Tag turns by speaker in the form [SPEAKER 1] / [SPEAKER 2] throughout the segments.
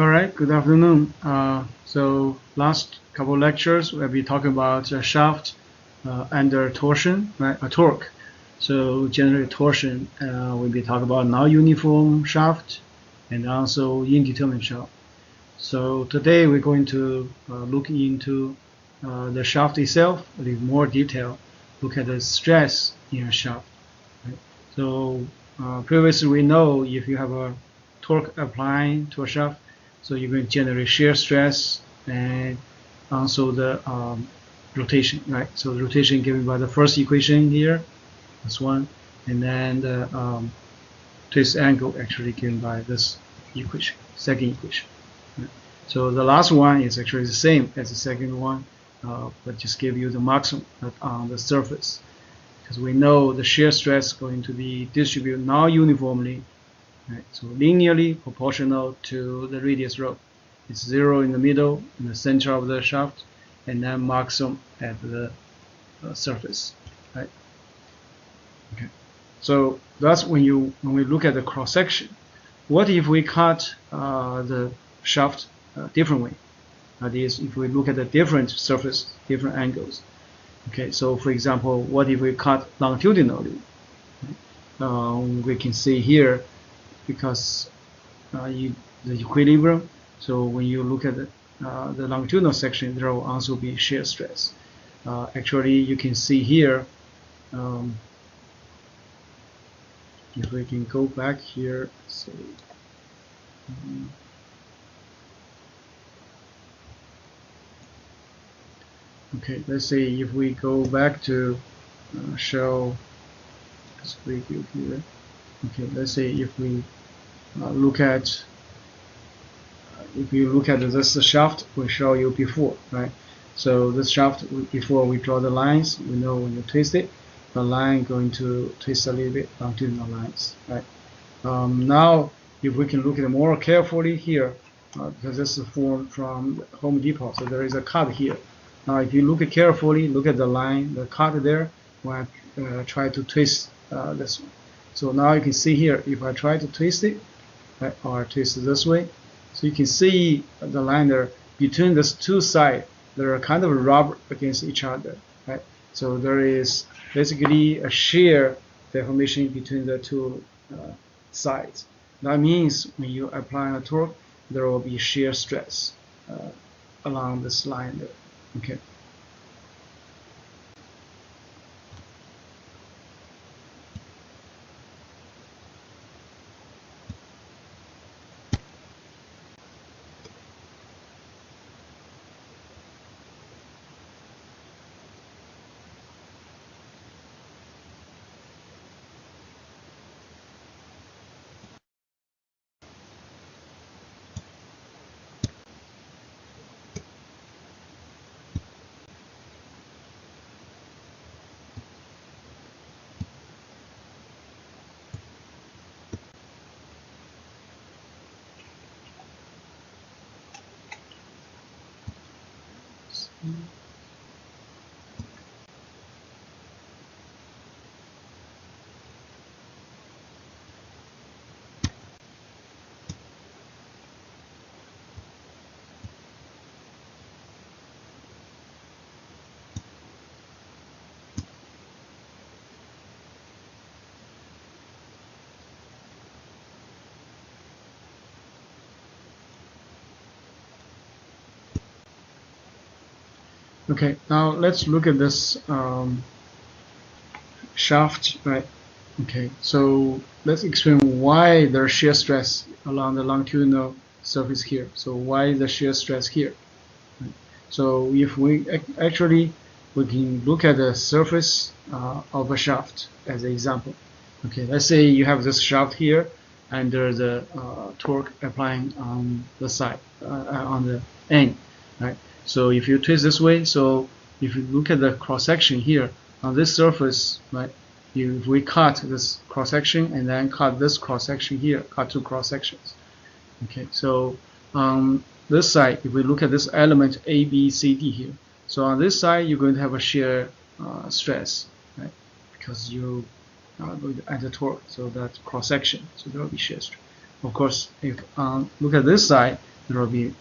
[SPEAKER 1] All right, good afternoon. So last couple of lectures we'll be talking about shaft under torsion, right? A torque. So generally torsion, we'll be talking about non-uniform shaft and also indeterminate shaft. So today we're going to look into the shaft itself a little more detail. Look at the stress in a shaft. Right? So previously we know if you have a torque applying to a shaft, so you're going to generate shear stress and also the rotation, right? So the rotation given by the first equation here, this one, and then the twist angle actually given by this equation, second equation. Right? So the last one is actually the same as the second one, but just give you the maximum on the surface, because we know the shear stress is going to be distributed non-uniformly. Right, so linearly proportional to the radius rho. It's 0 in the middle, in the center of the shaft, and then maximum at the surface. Right. Okay. So that's when we look at the cross section. What if we cut the shaft differently? That is, if we look at the different surface, different angles. Okay. So for example, what if we cut longitudinally? We can see here, because the equilibrium, so when you look at the longitudinal section, there will also be shear stress. Actually, you can see here, if we can go back here, so okay, let's say if we go back to show this preview here. Okay, let's say if we look at this shaft we show you before, right? So this shaft, before we draw the lines, we know when you twist it, the line going to twist a little bit longitudinal lines, right? Now, if we can look at it more carefully here, because this is formed from Home Depot, so there is a cut here. Now, if you look carefully, look at the line, the cut there, when I try to twist this one. So now you can see here, if I try to twist it, right, or twist it this way, so you can see the line there between these two sides, there are kind of rub against each other, right? So there is basically a shear deformation between the two sides. That means when you apply a torque, there will be shear stress along this line there. Okay. Okay, now let's look at this shaft, right? Okay, so let's explain why there's shear stress along the longitudinal surface here. So why the shear stress here? Right? So if we we can look at the surface of a shaft as an example. Okay, let's say you have this shaft here, and there's a torque applying on the side, on the end, right? So if you twist this way, so if you look at the cross section here on this surface, right? If we cut this cross section and then cut this cross section here, cut two cross sections. Okay, so on this side, if we look at this element A, B, C, D here, so on this side you're going to have a shear stress, right? Because you are going to add the torque, so that cross section, so there will be shear stress. Of course, if look at this side, there will be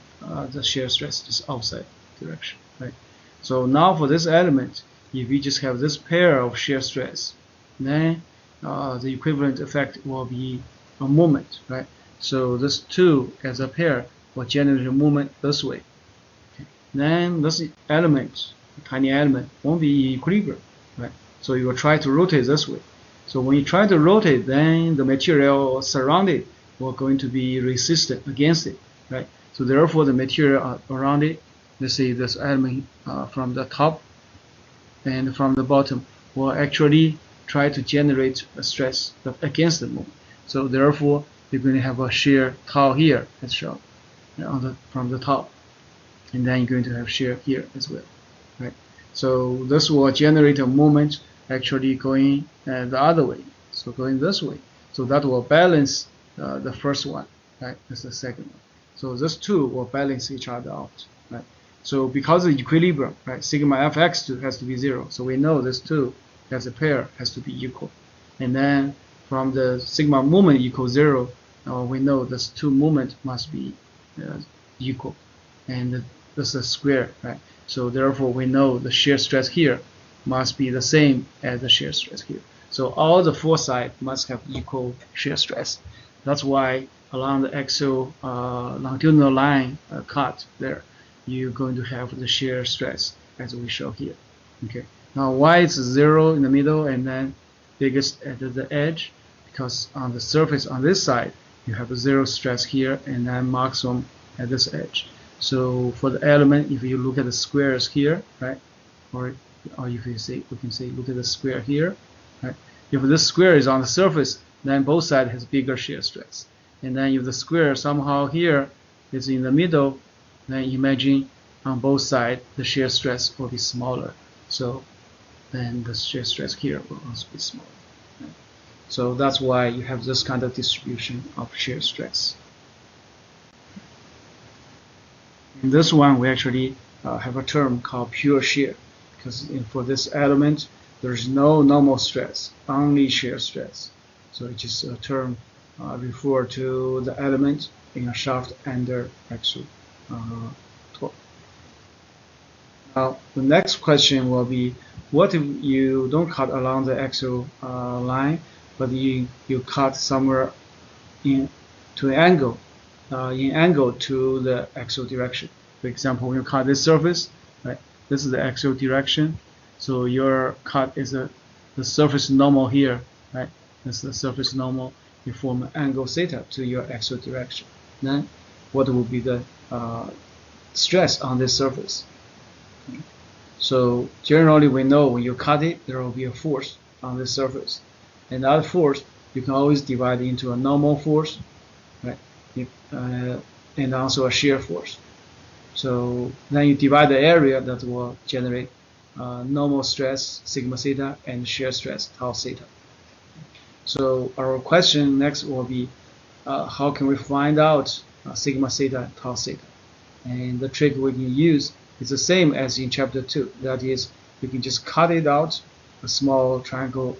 [SPEAKER 1] the shear stress is outside direction, right? So now for this element, if you just have this pair of shear stress, then the equivalent effect will be a moment, right? So this two as a pair will generate a moment this way. Okay. Then this element, tiny element, won't be in equilibrium, right? So you will try to rotate this way. So when you try to rotate, then the material surrounded will going to be resistant against it, right? So therefore the material around it, let's say this element from the top and from the bottom, will actually try to generate a stress against the moment. So therefore you're going to have a shear tau here as shown from the top, and then you're going to have shear here as well, right? So this will generate a moment actually going the other way, so going this way. So that will balance the first one, right? That's the second one. So these two will balance each other out, right? So because of equilibrium, right, sigma fx2 has to be 0. So we know this two as a pair has to be equal. And then from the sigma moment equals 0, we know this two moment must be equal. And this is square, right? So therefore we know the shear stress here must be the same as the shear stress here. So all the four sides must have equal shear stress. That's why along the axial longitudinal line cut there, you're going to have the shear stress as we show here. Okay. Now why it's 0 in the middle and then biggest at the edge? Because on the surface on this side you have a 0 stress here and then maximum at this edge. So for the element, if you look at the squares here, right, or if you say, we can say look at the square here, right? If this square is on the surface, then both sides has bigger shear stress. And then if the square somehow here is in the middle, then imagine on both sides the shear stress will be smaller. So then the shear stress here will also be smaller. Right? So that's why you have this kind of distribution of shear stress. In this one, we actually have a term called pure shear, because for this element, there's no normal stress, only shear stress. So it's just a term refer to the element in a shaft under axial torque. Now, the next question will be, what if you don't cut along the axial line, but you cut somewhere to an angle, in angle to the axial direction? For example, when you cut this surface, right, this is the axial direction. So your cut is the surface normal here, right? That's the surface normal. You form an angle theta to your axial direction. Then what will be the stress on this surface? Okay. So generally we know when you cut it, there will be a force on this surface. And that force, you can always divide into a normal force, right? And also a shear force. So then you divide the area that will generate normal stress sigma theta and shear stress tau theta. So our question next will be, how can we find out sigma theta, tau theta? And the trick we can use is the same as in chapter 2. That is, we can just cut it out, a small triangle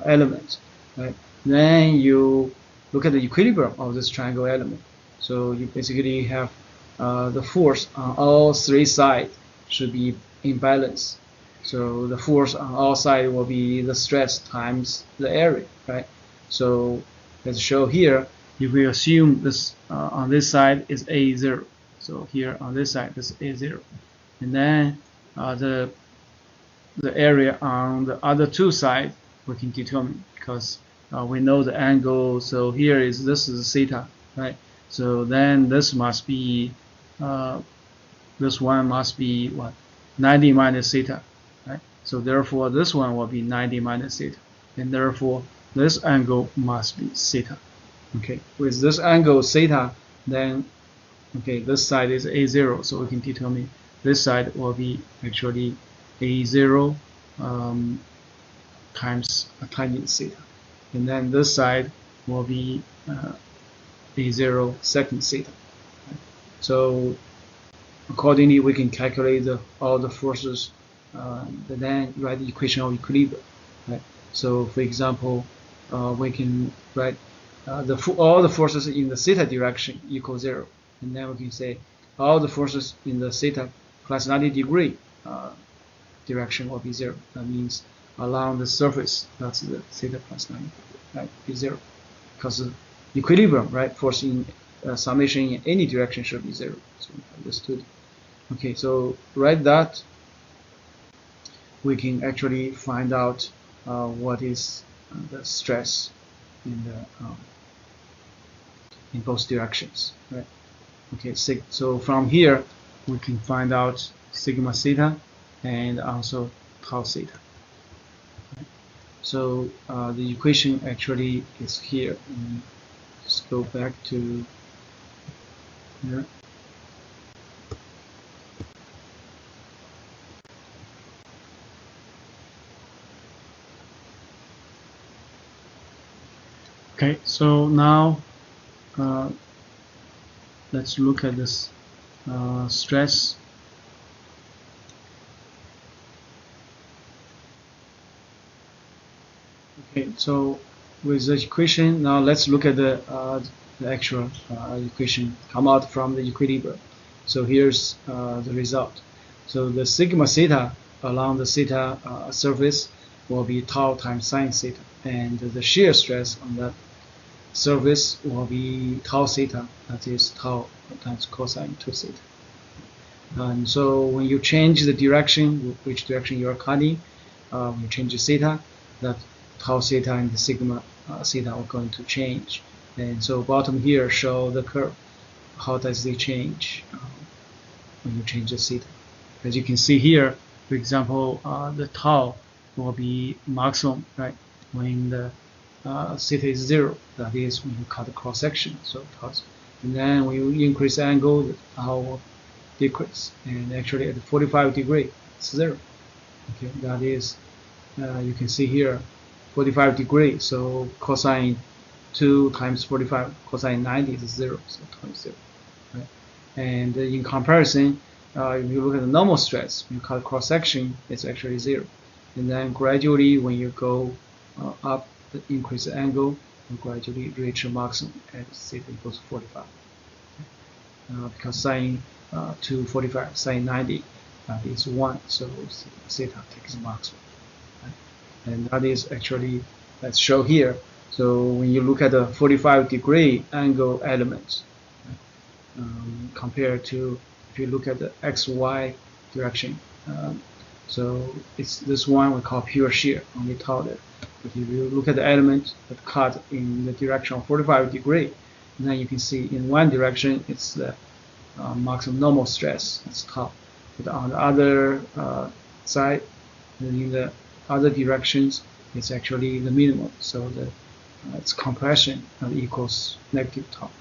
[SPEAKER 1] element, right? Then you look at the equilibrium of this triangle element. So you basically have the force on all three sides should be in balance. So the force on all sides will be the stress times the area, right? So as shown here, if we assume this on this side is A0, so here on this side this is A0, and then the area on the other two sides we can determine because we know the angle. So here is this is theta, right? So then this must be this one must be what, 90 minus theta, right? So therefore this one will be 90 minus theta, and therefore this angle must be theta. Okay, with this angle theta, then okay, this side is A0, so we can determine this side will be actually A0 times a tangent theta, and then this side will be A0 secant theta. So accordingly, we can calculate all the forces, then write the equation of equilibrium. Right? So, for example, we can write all the forces in the theta direction equal 0. and then we can say all the forces in the theta plus 90 degree direction will be 0. That means along the surface, that's the theta plus 90 degree, right, be 0, because equilibrium, right, force in summation in any direction should be 0. So we understood. Okay, so write that. We can actually find out what is the stress in the in both directions, right? Okay, so from here we can find out sigma theta and also tau theta. Right? So the equation actually is here. Let's go back to here. Okay, so now let's look at this stress. Okay, so with the equation, now let's look at the actual equation come out from the equilibrium. So here's the result. So the sigma theta along the theta surface will be tau times sine theta, and the shear stress on that surface will be tau theta, that is tau times cosine 2 theta. And so when you change the direction, which direction you are cutting, when you change the theta, that tau theta and the sigma theta are going to change. And so bottom here show the curve. How does it change when you change the theta? As you can see here, for example, the tau will be maximum, right, when the theta is 0. That is when you cut the cross section. So and then when you increase the angle, the tau will decrease. And actually at 45 degree, it's 0. Okay, that is you can see here 45 degree. So cosine 2 times 45, cosine 90 is 0. So times 0. Right? And in comparison, if you look at the normal stress, when you cut cross section, it's actually 0. And then gradually, when you go up, increase the angle, you gradually reach a maximum at theta equals 45. Because sine 245, sine 90 is 1, so theta takes the maximum. Right? And that is actually, let's show here. So when you look at the 45 degree angle elements, compared to if you look at the XY direction, so it's this one we call pure shear, only tau there. But if you look at the element that cut in the direction of 45 degree, then you can see in one direction it's the maximum normal stress, it's tau. But on the other side, in the other directions, it's actually the minimum. So the its compression equals negative tau.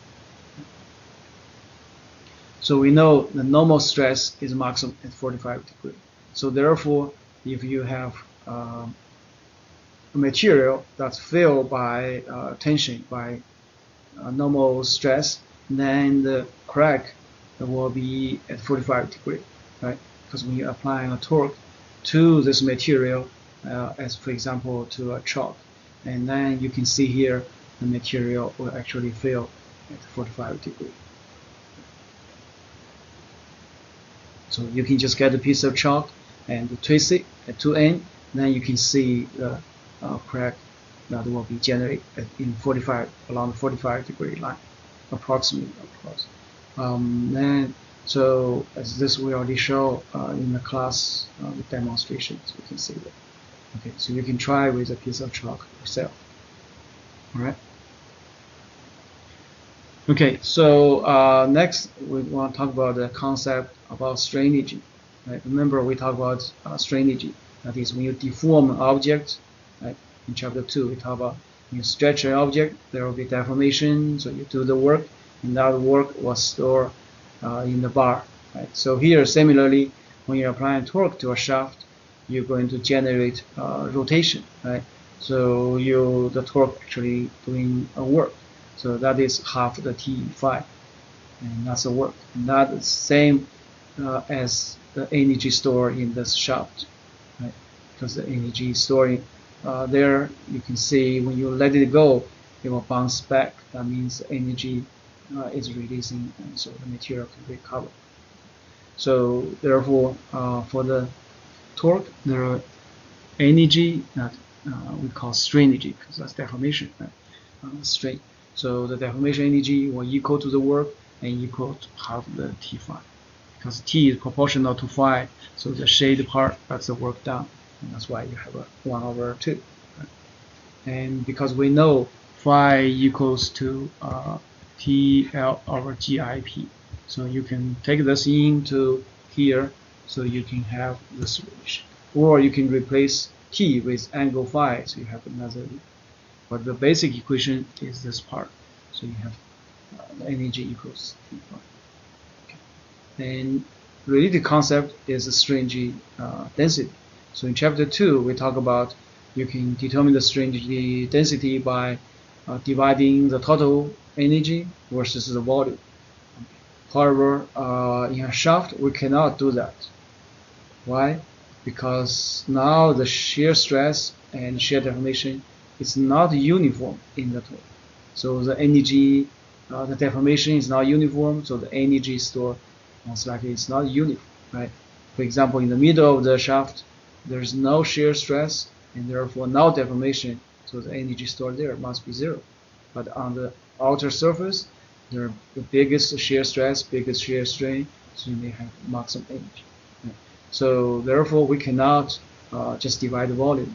[SPEAKER 1] So we know the normal stress is maximum at 45 degree. So therefore, if you have a material that's filled by tension, by normal stress, then the crack will be at 45 degree, right? Because when you're applying a torque to this material, as for example to a chalk, and then you can see here the material will actually fill at 45 degree. So you can just get a piece of chalk and twist it at two ends, then you can see the crack that will be generated in 45 along the 45 degree line, approximately. Then so as this we already show in the class demonstrations, we can see that. Okay, so you can try with a piece of chalk yourself. All right. Okay, so next we want to talk about the concept about StrainEnergy. Right? Remember we talked about StrainEnergy. That is when you deform an object. Right? In chapter 2, we talk about when you stretch an object, there will be deformation. So you do the work, and that work was stored in the bar. Right? So here, similarly, when you're applying torque to a shaft, you're going to generate rotation. Right? So the torque actually doing a work. So that is half the T5, and that's the work. And that is same as the energy stored in this shaft, right? Because the energy storing there, you can see when you let it go, it will bounce back. That means the energy is releasing, and so the material can recover. So therefore, for the torque, there are energy that we call StrainEnergy, because that's deformation, right? Strain. So the deformation energy will equal to the work and equal to half the T phi, because T is proportional to phi. So the shade part, that's the work done, and that's why you have a 1/2. Right? And because we know phi equals to TL/GIP, so you can take this into here, so you can have this relation, or you can replace T with angle phi, so you have another. But the basic equation is this part, so you have the energy equals T phi. Okay. And related concept is the strain density. So in chapter 2, we talk about you can determine the strain density by dividing the total energy versus the volume. However, in a shaft, we cannot do that. Why? Because now the shear stress and shear deformation is not uniform in the torque. So the energy, the deformation is not uniform, so the energy stored most likely is not uniform, right? For example, in the middle of the shaft, there's no shear stress and therefore no deformation, so the energy stored there must be 0. But on the outer surface, there are the biggest shear stress, biggest shear strain, so you may have maximum energy. Right? So therefore, we cannot just divide the volume.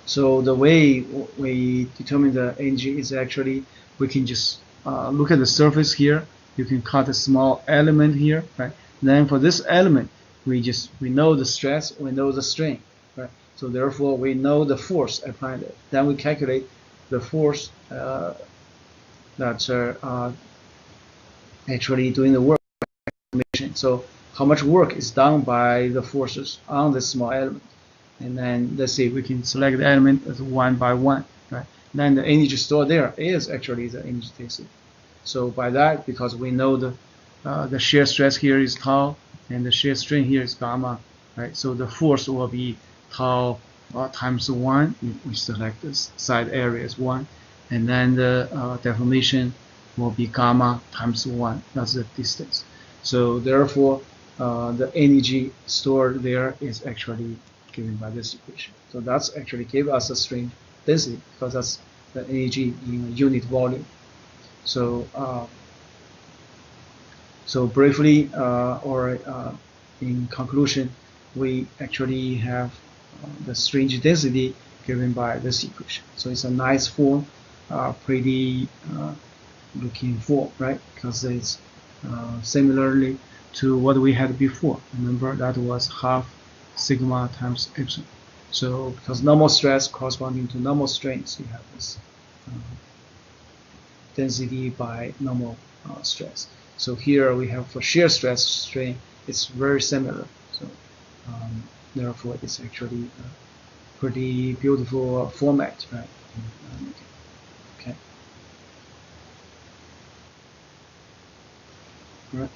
[SPEAKER 1] So the way we determine the energy is actually we can just look at the surface here. You can cut a small element here, right? Then for this element, we know the stress, we know the strain, right? So therefore, we know the force applied there. Then we calculate the force that's actually doing the work. So how much work is done by the forces on this small element? And then let's see, we can select the element as 1 by 1, right? Then the energy stored there is actually the energy density. So by that, because we know the shear stress here is tau and the shear strain here is gamma, right? So the force will be tau times 1. We select this side area as 1, and then the deformation will be gamma times 1. That's the distance. So therefore, the energy stored there is actually given by this equation. So that's actually give us a strain density, because that's the energy in unit volume. So so briefly, or in conclusion, we actually have the strain density given by this equation. So it's a nice form, pretty looking form, right? Because it's similarly to what we had before. Remember, that was half sigma times epsilon. So because normal stress corresponding to normal strain, so you have this density by normal stress. So here we have for shear stress strain, it's very similar. So therefore, it's actually a pretty beautiful format, right? Okay. All right.